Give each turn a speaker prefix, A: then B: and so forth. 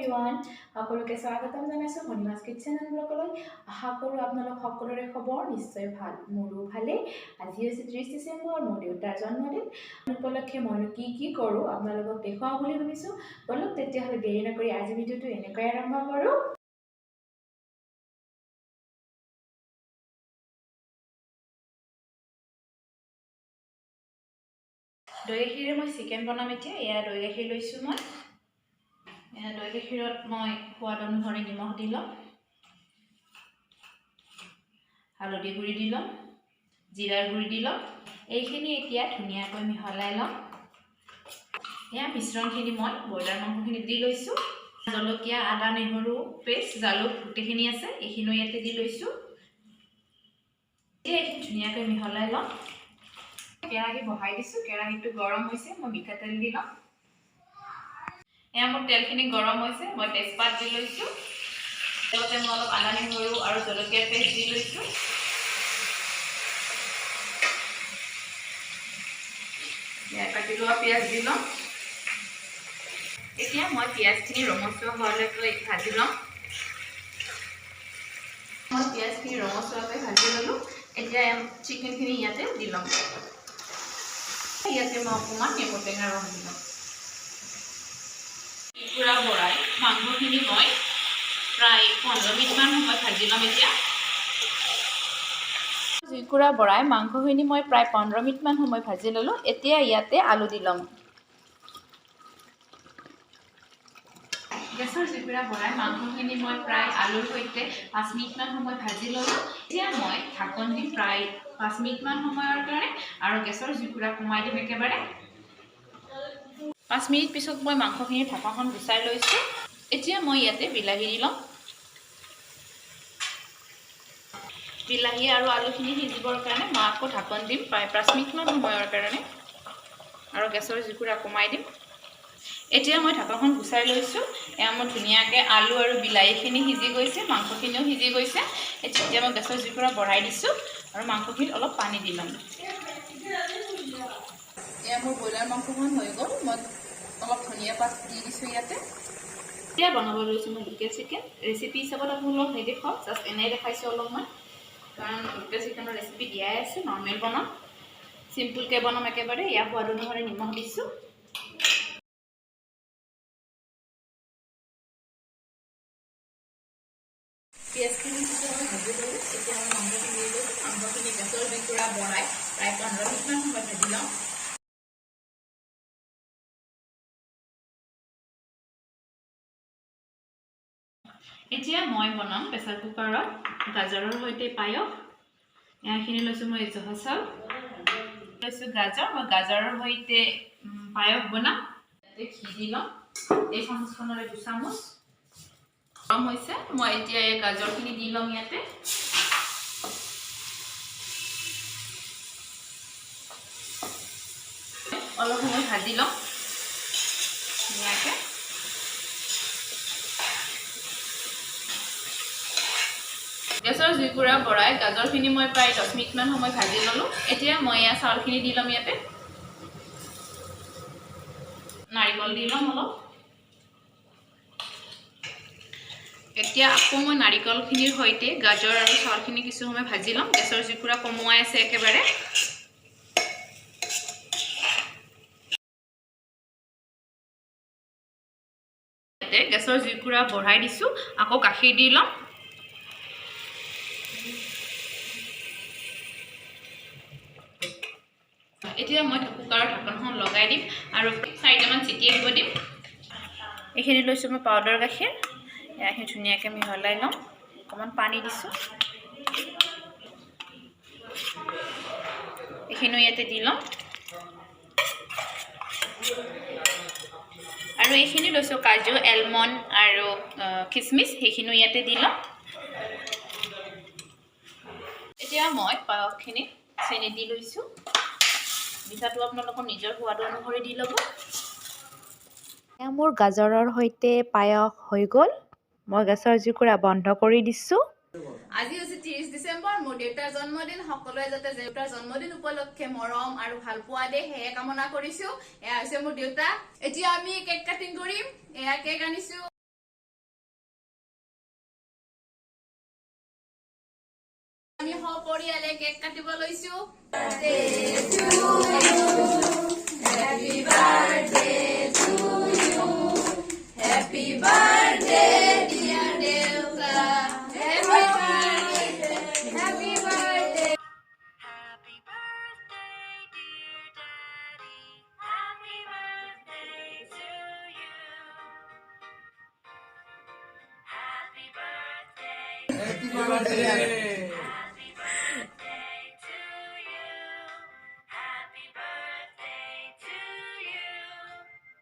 A: Everyone সকলোকে স্বাগতম জনাইছো মণিমাছ কিটচেন এণ্ড ব্লগলৈ আশা কৰোঁ আপোনালোক সকলোৰে খবৰ নিশ্চয় ভাল মোৰো ভালে আজি হৈছে 30 ডিচেম্বৰ মোৰ দেউতাৰ জন্মদিন উপলক্ষে মই কি কৰোঁ আপোনালোকক দেখুৱাওঁ বুলি ভাবিছো বলক তেতিয়াহ'লে দেৰি নকৰি আজি ভিডিঅ'টো এনেকৈ আৰম্ভ কৰোঁ দৈ গাখীৰে মই চিকেন বনাম এতিয়া এয়া দৈ গাখীৰ লৈছো মই দৈ গাখীৰত মই সোৱাদ অনুসৰি নিমখ দি লম হালধি গুড়ি দি লম জিৰাৰ গুড়ি দি লম এইখিনি এতিয়া ধুনীয়াকৈ মিহলাই লম এয়া মিশ্ৰণখিনি মই ব্ৰইলাৰ মাংসখিনি দি লৈছো জলকীয়া আদা নহৰু পেষ্ট জালুক গোটেইখিনি আছে এইখিনি ইয়াতে দি লৈছো এতিয়া এইখিনি ধুনীয়াকৈ মিহলাই লম কেৰাহী বহাই দিছো কেৰাহীটো গৰম হৈছে মই মিঠাতেল দি লম এয়া মোৰ তেলখিনি গৰম হৈছে মই তেজপাত দি লৈছো তেলতে মই অলপ আদা নহৰু আৰু জলকীয়া পেষ্ট দি লৈছো এয়া কাটি লোৱা পিঁয়াজ দি লম এতিয়া মই পিঁয়াজখিনি ৰঙচুৱা হোৱালৈকে ভাজি লম মই পিঁয়াজখিনি ৰঙচুৱাকৈ ভাজি ললোঁ এতিয়া চিকেনখিনি ইয়াতে দি লম ইয়াতে মই অকণমান নেমু টেঙা ৰস দি লম পুৰা বৰাই মাংসখিনি মই প্ৰায় 15 মিনিটমান সময় ভাজি লম এতিয়া জুইকুৰা বৰাই মাংসখিনি মই প্ৰায় 15 মিনিটমান সময় ভাজি ললোঁ এতিয়া ইয়াতে আলু দি লম গেছৰ জুইকুৰা বৰাই মাংসখিনি মই প্ৰায় আলুৰ সৈতে 5 মিনিটমান সময় ভাজি ললোঁ এতিয়া মই ঢাকন দি প্ৰায় 5 মিনিটমান সময়ৰ কাৰণে আৰু গেছৰ জুইকুৰা কমাই দিম একেবাৰে 5 মিনিট পিছত মই মাংসখিনি ঢাকনখন গুচাই লৈছোঁ এতিয়া মই ইয়াতে বিলাহী দি লম বিলাহী আৰু আলুখিনি সিজিবৰ কাৰণে মই আকৌ ঢাকন দিম প্ৰায় 5 মিনিটমান সময়ৰ কাৰণে আৰু গেছৰ জুইকুৰা কমাই দিম এতিয়া মই ঢাকনখন গুচাই লৈছোঁ এয়া মই ধুনীয়াকৈ আলু আৰু বিলাহীখিনি সিজি গৈছে মাংসখিনিও সিজি গৈছে এতিয়া মই গেছৰ জুইকুৰা বঢ়াই দিছোঁ আৰু মাংসখিনিত অলপ পানী দি ল'ম এয়া মোৰ ব্ৰইলাৰ মাংসখন হৈ গ'ল মই অলপ ধনিয়া পাত দি দিছোঁ ইয়াতে এতিয়া বনাব লৈছোঁ মই লোকেল চিকেন ৰেচিপি হিচাপত আপোনালোকক নেদেখাওঁ জাষ্ট এনেই দেখাইছোঁ অলপমান কাৰণ লোকেল চিকেনৰ ৰেচিপি দিয়াই আছে নৰ্মেল বনাম চিম্পুলকৈ বনাম একেবাৰে ইয়াৰ সোৱাদ অনুসৰি নিমখ দিছোঁ পিঁয়াজখিনি মই ভাজি ল'লোঁ এতিয়া মই মাংসখিনি দি লৈছোঁ মাংসখিনি গেছৰ জুইকুৰা বঢ়াই প্ৰায় 15 মিনিটমান সময় ভাজি লওঁ এতিয়া মই বনাম প্ৰেছাৰ কুকাৰত গাজৰৰ সৈতে পায়স এয়াখিনি লৈছোঁ মই জহা চাউল লৈছোঁ গাজৰ মই গাজৰৰ সৈতে পায়স বনাম ইয়াতে ঘি দি ল'ম এই চামুচখনৰে 2 চামুচ গৰম হৈছে মই এতিয়া এই গাজৰখিনি দি ল'ম ইয়াতে অলপ সময় ভাজি ল'ম ধুনীয়াকৈ গেছৰ জুইকুৰা বঢ়াই গাজৰখিনি মই প্ৰায় 10 মিনিটমান সময় ভাজি ল'লোঁ এতিয়া মই এয়া চাউলখিনি দি ল'ম ইয়াতে নাৰিকল দি ল'ম অলপ এতিয়া আকৌ মই নাৰিকলখিনিৰ সৈতে গাজৰ আৰু চাউলখিনি কিছু সময় ভাজি ল'ম গেছৰ জুইকুৰা কমোৱাই আছে একেবাৰে গেছৰ জুইকুৰা বঢ়াই দিছোঁ আকৌ গাখীৰ দি ল'ম এতিয়া মই কুকাৰৰ ঢাকনখন লগাই দিম আৰু 4টামান চিটি দিব দিম এইখিনি লৈছোঁ মই পাউডাৰ গাখীৰ এইখিনি ধুনীয়াকৈ মিহলাই ল'ম অকণমান পানী দিছোঁ এইখিনিও ইয়াতে দি ল'ম আৰু এইখিনি লৈছোঁ কাজু এলমণ্ড আৰু কিচমিচ সেইখিনিও ইয়াতে দি ল'ম এতিয়া মই পায়সখিনি চেনি দি লৈছোঁ মিঠাটো আপোনালোকৰ নিজৰ সোৱাদ অনুসৰি দি ল'ব এয়া মোৰ গাজৰৰ সৈতে পায়স হৈ গ'ল মই গেছৰ জুইকুৰা বন্ধ কৰি দিছোঁ আজি হৈছে 30 ডিচেম্বৰ মোৰ দেউতাৰ জন্মদিন সকলোৱে যাতে দেউতাৰ জন্মদিন উপলক্ষে মৰম আৰু ভাল পোৱা দে সেয়ে কামনা কৰিছোঁ এয়া হৈছে মোৰ দেউতা এতিয়া আমি কেক কাটিং কৰিম এয়া কেক আনিছোঁ আমি সপৰিয়ালে কেক কাটিব লৈছো।
B: Happy birthday.